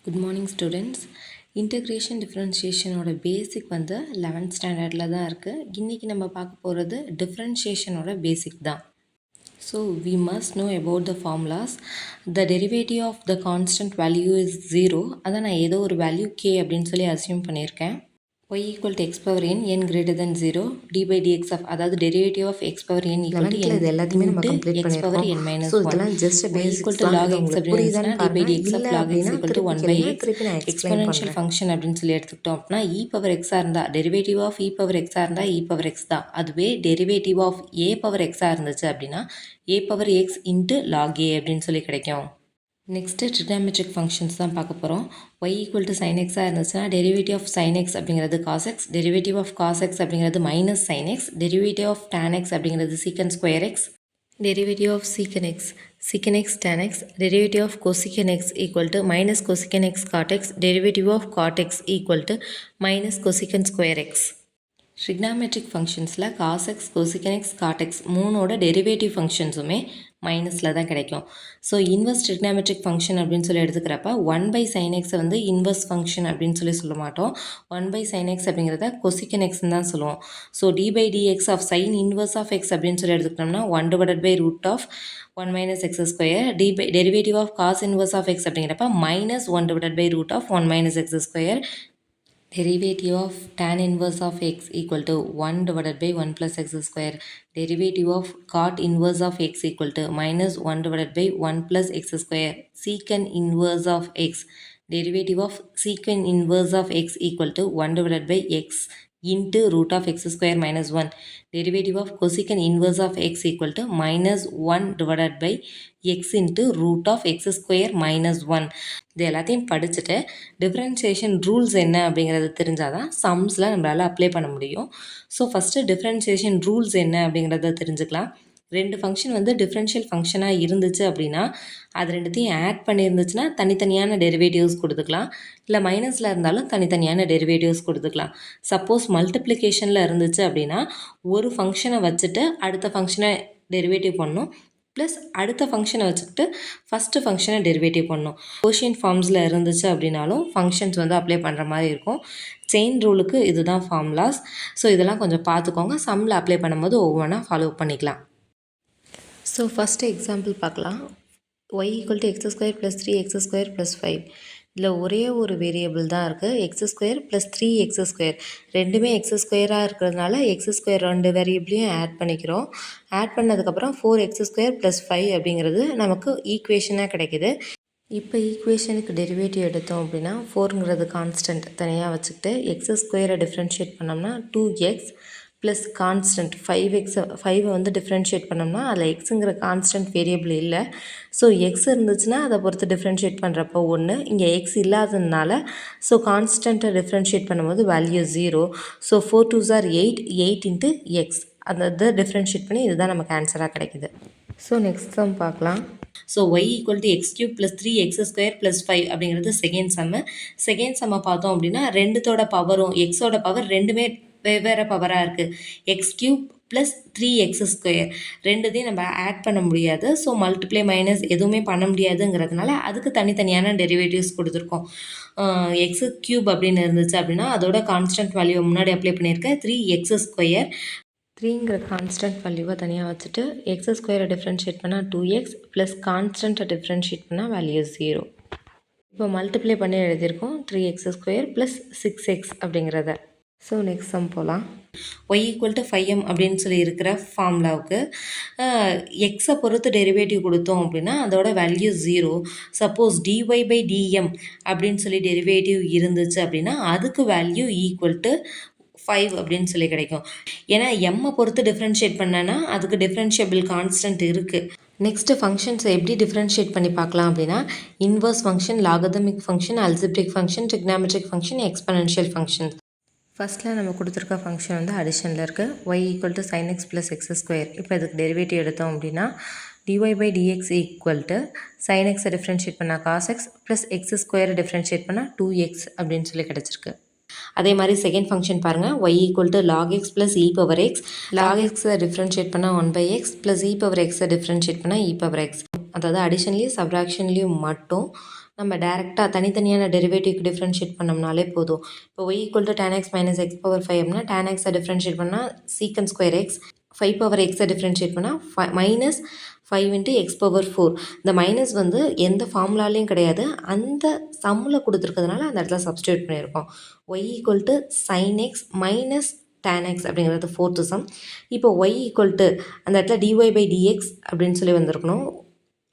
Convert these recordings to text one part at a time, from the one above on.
Good morning students. Integration differentiation ஓட basic வந்து 11th standardல தான் இருக்குது. இன்னைக்கு நம்ம பார்க்க போகிறது differentiation ஓட basic தான். So we must know about the formulas. The derivative of the constant value is 0. அதை நான் ஏதோ ஒரு value k அப்படின்னு சொல்லி assume பண்ணியிருக்கேன். y equal to x power n greater than 0 d by dx of அதாவது derivative of x power n equal to n இது எல்லாத்தையுமே நம்ம கம்ப்ளீட் x power n பண்ணிருக்கோம். minus சோ 1 இதெல்லாம் just y basics equal to தான். log இது x உங்களுக்கு அப்படின்னா புரியுதான்னு d by பாருங்க. dx of இல்ல log x அப்படின்னா equal to திருப்பி 1 by கேளுங்க, x திருப்பி நான் எக்ஸ்பிளைன் exponential பண்றேன். function அப்படின்னு சொல்லி எடுத்துக்கிட்டோம் அப்படின்னா e power x இருந்தா derivative of e power x இருந்தா e power x தான். அதுவே derivative of a power x இருந்துச்சு அப்படின்னா a power x into log a அப்படின்னு சொல்லி கிடைக்கும். நெக்ஸ்ட்டு ட்ரிகோனமெட்ரிக் ஃபங்க்ஷன்ஸ் தான் பார்க்க போகிறோம். y equal to sin x இருந்துச்சுன்னா டெரிவேட்டிவ் ஆஃப் sin x அப்படிங்கிறது cos x, derivative of cos x அப்படிங்கிறது minus sin x, derivative of tan x அப்படிங்கிறது secant square x, derivative of secant x tan x, derivative of cosecant x equal to minus cosecant x cot x, derivative of cot x equal to minus cosecant square x. Trigonometric ஃபங்க்ஷன்ஸில் cos x, cosecant x, cot x மூணோட derivative ஃபங்க்ஷன்ஸுமே மைனஸில் தான் கிடைக்கும். So inverse ட்ரிகோனமெட்ரிக் function அப்படின்னு சொல்லி எடுத்துக்கிறப்ப 1 sin x வந்து inverse function அப்படின்னு சொல்லி சொல்ல மாட்டோம். 1 sin x அப்படிங்கிறத cosecant xன்னு தான் சொல்லுவோம். So d by dx of sin inverse of x அப்படின்னு சொல்லி எடுத்துக்கிட்டோம்னா 1 divided by root of 1 minus x square, derivative of cos inverse of x அப்படிங்கிறப்ப minus 1 divided by root of 1 minus x square, derivative of tan inverse of x equal to 1 divided by 1 plus x square, derivative of cot inverse of x equal to minus 1 divided by 1 plus x square, secant inverse of x, derivative of secant inverse of x equal to 1 divided by x into root of x square minus 1, derivative of cosecant inverse of x equal to minus 1 divided by x into root of x square minus 1. இது எல்லாத்தையும் படிச்சுட்டு differentiation rules என்ன அப்படிங்கிறது தெரிஞ்சால் தான் சம்ஸில் நம்மளால் apply பண்ண முடியும். ஸோ ஃபஸ்ட்டு டிஃப்ரென்சியேஷன் ரூல்ஸ் என்ன அப்படிங்கிறத தெரிஞ்சுக்கலாம். ரெண்டு ஃபங்க்ஷன் வந்து டிஃப்ரென்ஷியல் ஃபங்க்ஷனாக இருந்துச்சு அப்படின்னா அது ரெண்டுத்தையும் ஆட் பண்ணியிருந்துச்சுன்னா தனித்தனியான டெரிவேட்டிவ்ஸ் கொடுத்துக்கலாம். இல்லை மைனஸில் இருந்தாலும் தனித்தனியான டெரிவேட்டிவ்ஸ் கொடுத்துக்கலாம். சப்போஸ் மல்டிப்ளிகேஷனில் இருந்துச்சு அப்படின்னா ஒரு ஃபங்க்ஷனை வச்சுட்டு அடுத்த ஃபங்க்ஷனை டெரிவேட்டிவ் பண்ணணும், ப்ளஸ் அடுத்த ஃபங்க்ஷனை வச்சுக்கிட்டு ஃபஸ்ட்டு ஃபங்க்ஷனை டெரிவேட்டிவ் பண்ணணும். கோஷியன் ஃபார்ம்ஸில் இருந்துச்சு அப்படின்னாலும் ஃபங்க்ஷன்ஸ் வந்து அப்ளை பண்ணுற மாதிரி இருக்கும். செயின் ரூலுக்கு இதுதான் ஃபார்முலாஸ். ஸோ இதெல்லாம் கொஞ்சம் பார்த்துக்கோங்க. சம்மில் அப்ளை பண்ணும்போது ஒவ்வொன்றா ஃபாலோ பண்ணிக்கலாம். ஸோ ஃபஸ்ட்டு எக்ஸாம்பிள் பார்க்கலாம். y equal to x square plus 3x square plus 5. இதில் ஒரே ஒரு வேரியபிள் தான் இருக்குது, X square plus 3x square. ரெண்டுமே எக்ஸ் ஸ்கொயராக இருக்கிறதுனால எக்ஸ் ஸ்கொயர் ரெண்டு வேரியபிளையும் ஆட் பண்ணிக்கிறோம். ஆட் பண்ணதுக்கப்புறம் 4x ஸ்கொயர் ப்ளஸ் 5 அப்படிங்கிறது நமக்கு ஈக்குவேஷனாக கிடைக்கிது. இப்போ ஈக்குவேஷனுக்கு டெரிவேட்டிவ் எடுத்தோம் அப்படின்னா 4ங்கிறது கான்ஸ்டன்ட் தனியாக வச்சுக்கிட்டு எக்ஸ் ஸ்கொயரை டிஃப்ரென்ஷியேட் பண்ணோம்னா 2x ப்ளஸ் கான்ஸ்டன்ட் 5 வந்து டிஃப்ரென்ஷியேட் பண்ணோம்னா அதில் எக்ஸுங்கிற கான்ஸ்டன்ட் வேரியபிள் இல்லை. ஸோ எக்ஸ் இருந்துச்சுன்னா அதை பொறுத்து டிஃப்ரென்ஷியேட் பண்ணுறப்போ 1, இங்கே எக்ஸ் இல்லாததுனால ஸோ கான்ஸ்டன்ட்டை டிஃப்ரென்ஷியேட் பண்ணும்போது value 0. So 4 2s are 8 into X அந்த டிஃப்ரென்ஷியேட் பண்ணி இதுதான் நமக்கு ஆன்சராக கிடைக்குது. ஸோ நெக்ஸ்ட் சம் பார்க்கலாம். So y equal to X cube plus 3x square plus 5 அப்படிங்கிறது செகண்ட் சம்மு. செகண்ட் சம்மை பார்த்தோம் அப்படின்னா ரெண்டுத்தோட பவரும் எக்ஸோட பவர் ரெண்டுமே வெவ்வேறு பவராக இருக்குது. X cube plus 3x square ரெண்டுத்தையும் நம்ம ஆட் பண்ண முடியாது. ஸோ மல்டிப்ளை மைனஸ் எதுவுமே பண்ண முடியாதுங்கிறதுனால அதுக்கு தனித்தனியான டெரிவேட்டிவ்ஸ் கொடுத்துருக்கோம். எக்ஸ் கியூப் அப்படின்னு இருந்துச்சு அப்படின்னா அதோட கான்ஸ்டன்ட் வேல்யூ முன்னாடி அப்ளை பண்ணியிருக்கேன் 3x ஸ்கொயர். 3ங்கிற கான்ஸ்டன்ட் வேல்யூவை தனியாக வச்சுட்டு எக்ஸ் ஸ்கொயரை டிஃப்ரென்ஷியேட் பண்ணால் 2x ப்ளஸ் கான்ஸ்டன்ட்டை டிஃப்ரென்ஷியேட் பண்ணால் வேல்யூ 0. இப்போ மல்டிப்ளை பண்ணி எழுதியிருக்கோம் 3x ஸ்கொயர் ப்ளஸ் 6x அப்படிங்கிறத. ஸோ நெக்ஸ்ட் சம் போகலாம். y ஈக்குவல் டு 5m அப்படின்னு சொல்லி இருக்கிற ஃபார்முலாவுக்கு எக்ஸை பொறுத்து டெரிவேட்டிவ் கொடுத்தோம் அப்படின்னா அதோட value 0. Suppose dy by dm அப்படின்னு சொல்லி டெரிவேட்டிவ் இருந்துச்சு அப்படின்னா அதுக்கு வேல்யூ ஈக்குவல் டு 5 அப்படின்னு சொல்லி கிடைக்கும். ஏன்னா எம்மை பொறுத்து டிஃப்ரென்ஷியேட் பண்ணனா அதுக்கு டிஃப்ரென்ஷியபிள் கான்ஸ்டன்ட் இருக்குது. நெக்ஸ்ட்டு ஃபங்க்ஷன்ஸை எப்படி டிஃப்ரென்ஷியேட் பண்ணி பார்க்கலாம் அப்படின்னா inverse function, logarithmic function, algebraic function, trigonometric function, exponential function. ஃபஸ்ட்டில் நம்ம கொடுத்துருக்க ஃபங்க்ஷன் வந்து அடிஷனில் இருக்குது. y equal to sin x plus x square. இப்போ இதுக்கு டெரிவேட்டிவ் எடுத்தோம் அப்படின்னா dy by dx equal to sin x differentiate பண்ணால் cos x ப்ளஸ் எக்ஸ் ஸ்கொயரை டிஃப்ரென்ஷியேட் பண்ணால் 2x அப்படின்னு சொல்லி கிடச்சிருக்கு. அதே மாதிரி செகண்ட் ஃபங்க்ஷன் பாருங்கள், y equal to log x plus e power x. log x differentiate பண்ணால் 1 by x plus e power x differentiate பண்ணால் e பவர் x. அதாவது அடிஷன்லேயும் சப்ராக்ஷன்லேயும் மட்டும் நம்ம டேரெக்டாக தனித்தனியான டெரிவேட்டிவ்க்கு டிஃப்ரென்ஷியேட் பண்ணோம்னாலே போதும். இப்போ y equal to tan x minus X power 5 அப்படின்னா tan xஐ டிஃப்ரென்ஷியேட் பண்ணால் சீக்கன் ஸ்கொயர் எக்ஸ், 5 பவர் எக்ஸை டிஃப்ரென்ஷியேட் பண்ணால் மைனஸ் 5 இன்ட்டு எக்ஸ் பவர் 4. இந்த மைனஸ் வந்து எந்த ஃபார்முலாலையும் கிடையாது, அந்த சம்மில் கொடுத்துருக்கிறதுனால அந்த இடத்துல சப்ஸ்டியூட் பண்ணியிருக்கோம். y equal to sin x minus tan x அப்படிங்கிறது ஃபோர்த்து சம். இப்போ y ஈக்குவல் டு அந்த இடத்துல dy பை dx அப்படின்னு சொல்லி வந்திருக்கணும்.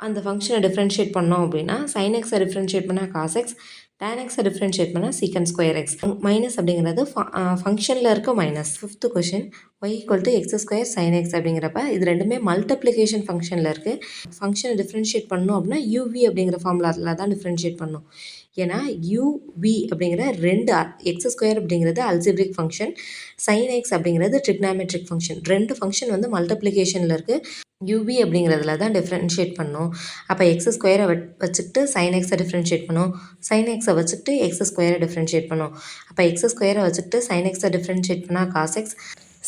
அந்த ஃபங்க்ஷனை டிஃப்ரென்ஷியேட் பண்ணோம் அப்படின்னா sin xஐ டிஃப்ரென்ஷியேட் பண்ணால் cos x, tan xஐ டிஃப்ரென்ஷியேட் பண்ணால் சீக்கன் ஸ்கொயர் எக்ஸ். மைனஸ் அப்படிங்கிறது ஃபங்க்ஷனில் இருக்க minus. 5th question y equal to x square sine x அப்படிங்கிறப்ப இது ரெண்டுமே மல்டிப்ளிகேஷன் ஃபங்க்ஷனில் இருக்குது. ஃபங்க்ஷனை டிஃப்ரென்ஷியேட் பண்ணணும் அப்படின்னா uv அப்படிங்கிற ஃபார்முலாவில் தான் டிஃப்ரென்ஷியேட் பண்ணணும். ஏன்னா uv அப்படிங்கிற ரெண்டு எக்ஸ் ஸ்கொயர் அப்படிங்கிறது அல்ஜிப்ரிக் ஃபங்க்ஷன், சைன் எக்ஸ் அப்படிங்கிறது ட்ரிக்னாமெட்ரிக் ஃபங்க்ஷன். ரெண்டு ஃபங்க்ஷன் வந்து மல்டிப்ளிகேஷனில் இருக்குது. uv அப்படிங்கிறதுல தான் டிஃப்ரென்ஷியேட் பண்ணணும். அப்போ எக்ஸ் ஸ்கொயரை வச்சுக்கிட்டு சைன் எக்ஸை டிஃப்ரென்ஷியேட் பண்ணும், சைன் எக்ஸை வச்சுக்கிட்டு எக்ஸ் ஸ்கொயரை டிஃப்ரென்ஷியேட் பண்ணும். அப்போ எக்ஸ் ஸ்கொயரை வச்சுக்கிட்டு சைன் எக்ஸை டிஃப்ரென்ஷியேட் பண்ணால் காஸ் எக்ஸ்,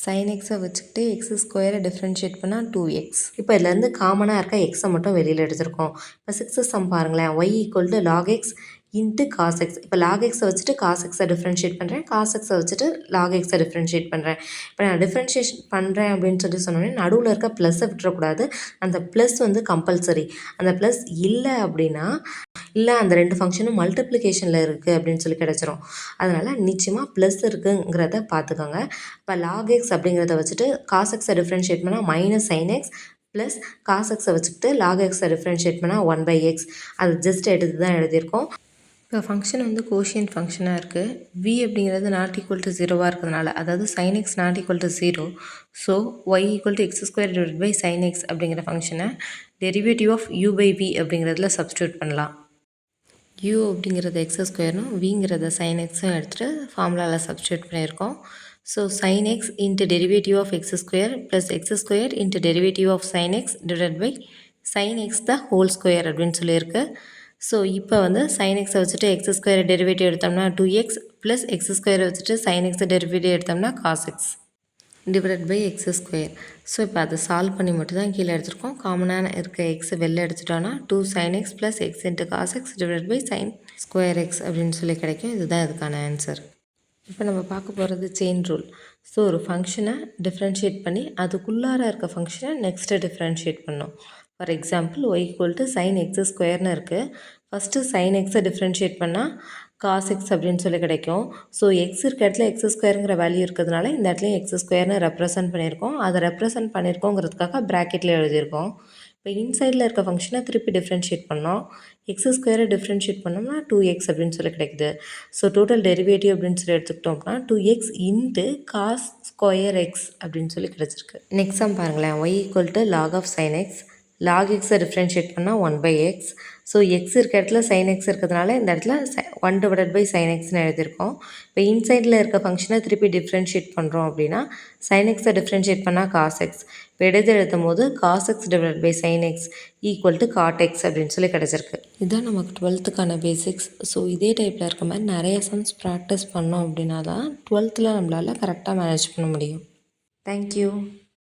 சைன் எக்ஸை வச்சுக்கிட்டு எக்ஸ் ஸ்கொயரை டிஃப்ரென்ஷியேட் பண்ணால் 2x. இப்போ இதுலேருந்து காமனாக இருக்க எக்ஸை மட்டும் வெளியில் எடுத்திருக்கோம். இப்போ 6th சம் பாருங்களேன், y equal to log x into cos x. இப்போ லாக் எக்ஸை வச்சுட்டு காஸ் எக்ஸை டிஃப்ரென்ஷியேட் பண்ணுறேன், காஸ் எக்ஸை வச்சுட்டு லாக் எக்ஸை டிஃப்ரென்ஷியேட் பண்ணுறேன். இப்போ நான் டிஃப்ரென்ஷியேஷன் பண்ணுறேன் அப்படின்னு சொல்லி சொன்னோன்னே நடுவில் இருக்க ப்ளஸ்ஸை விட்டுறக்கூடாது. அந்த ப்ளஸ் வந்து கம்பல்சரி. அந்த ப்ளஸ் இல்லை அப்படின்னா இல்லை அந்த ரெண்டு ஃபங்க்ஷனும் மல்டிப்ளிகேஷனில் இருக்குது அப்படின்னு சொல்லி கிடச்சிரும். அதனால் நிச்சயமாக ப்ளஸ் இருக்குங்கிறத பார்த்துக்கோங்க. இப்போ லாக் எக்ஸ் அப்படிங்கிறத வச்சுட்டு காஸ் எக்ஸை டிஃப்ரென்ஷியேட் பண்ணால் minus sine x plus cos எக்ஸை வச்சுக்கிட்டு லாக் எக்ஸை டிஃப்ரென்ஷியேட் பண்ணால் 1/x. அது ஜஸ்ட் எடுத்து தான் எழுதியிருக்கோம். இப்போ ஃபங்க்ஷன் வந்து கோஷியன்ட் ஃபங்க்ஷனாக இருக்குது. v அப்படிங்கிறது நாட் ஈக்குவல் டு 0வாக இருக்கிறதுனால, அதாவது sin x not equal to 0. So y equal to x square divide by sin x அப்படிங்கிற ஃபங்க்ஷனை derivative of u by v அப்படிங்கிறதுல சப்ஸ்டியூட் பண்ணலாம். u அப்படிங்கிறது எக்ஸ் ஸ்கொயர்னும் vங்கிறத sin xம் எடுத்துகிட்டு ஃபார்முலாவில் சப்ஸ்டியூட் பண்ணியிருக்கோம். So sin x into derivative of x square plus x square into derivative of sin x divide by sin x the whole square அப்படின்னு சொல்லியிருக்கு. ஸோ இப்போ வந்து sin எக்ஸை வச்சுட்டு எக்ஸ் ஸ்கொயர் டெரிவேட்டிவ் எடுத்தோம்னா 2x ப்ளஸ் எக்ஸ் ஸ்கொயரை வச்சுட்டு sin எக்ஸை டெரிவேட்டிவ் எடுத்தோம்னா cos x divide by x square. So இப்போ அதை சால்வ் பண்ணி மட்டும் தான் கீழே எடுத்துருக்கோம். காமனான இருக்க எக்ஸை வெளில எடுத்துட்டோன்னா 2 sin x plus x into cos x divide by sin square x அப்படின்னு சொல்லி கிடைக்கும். இதுதான் இதுக்கான ஆன்சர். இப்போ நம்ம பார்க்க போகிறது செயின் ரூல். ஸோ ஒரு ஃபங்க்ஷனை டிஃப்ரென்ஷியேட் பண்ணி அதுக்குள்ளார இருக்க ஃபங்க்ஷனை நெக்ஸ்ட்டு டிஃப்ரென்ஷியேட் பண்ணோம். For example y equal to sine x ஸ்கொயர்னு இருக்குது. ஃபஸ்ட்டு சைன் எக்ஸை டிஃப்ரென்ஷியேட் பண்ணால் காஸ் எக்ஸ் அப்படின்னு சொல்லி கிடைக்கும். ஸோ எக்ஸ் இருக்க இடத்துல எக்ஸ் ஸ்கொயருங்கிற வேல்யூ இருக்கிறதுனால இந்த இடத்துலையும் எக்ஸ் ஸ்கொயர்னு ரெப்ரசன்ட் பண்ணியிருக்கோம். அதை ரெப்ரசன்ட் பண்ணியிருக்கோங்கிறதுக்காக ப்ராக்கெட்டில் எழுதியிருக்கோம். இப்போ இன்சைடில் இருக்க ஃபங்க்ஷனை திருப்பி டிஃப்ரென்ஷியேட் பண்ணோம். எக்ஸ் ஸ்கொயரை டிஃப்ரென்ஷியேட் பண்ணோம்னா 2x அப்படின்னு சொல்லி கிடைக்குது. ஸோ டோட்டல் டெரிவேட்டிவ் அப்படின்னு சொல்லி எடுத்துக்கிட்டோம்னா 2x into cos square x அப்படின்னு சொல்லி கிடச்சிருக்கு. நெக்ஸ்ட் சம் பாருங்களேன், y equal to log of sine x, log எக்ஸை டிஃப்ரென்ஷியேட் பண்ணால் 1/x. ஸோ எக்ஸ் இருக்க இடத்துல சைன் எக்ஸ் இருக்கிறதுனால இந்த இடத்துல 1 டிவைட் பை சைன் எக்ஸ்னு எழுதியிருக்கோம். இப்போ இன்சைடில் இருக்க ஃபங்க்ஷனை திருப்பி டிஃப்ரென்ஷியேட் பண்ணுறோம் அப்படின்னா சைன் எக்ஸை டிஃப்ரென்ஷியேட் பண்ணால் காஸ் எக்ஸ். இப்போ எடுத்து எழுதும் போது cos x divide by sin x equal to cot x அப்படின்னு சொல்லி கிடச்சிருக்கு. இதுதான் நமக்கு 12th பேசிக்ஸ். ஸோ இதே டைப்பில் இருக்க மாதிரி நிறைய சம்ஸ் ப்ராக்டிஸ் பண்ணோம் அப்படின்னா தான் 12th நம்மளால் கரெக்டாக மேனேஜ் பண்ண முடியும். தேங்க்யூ.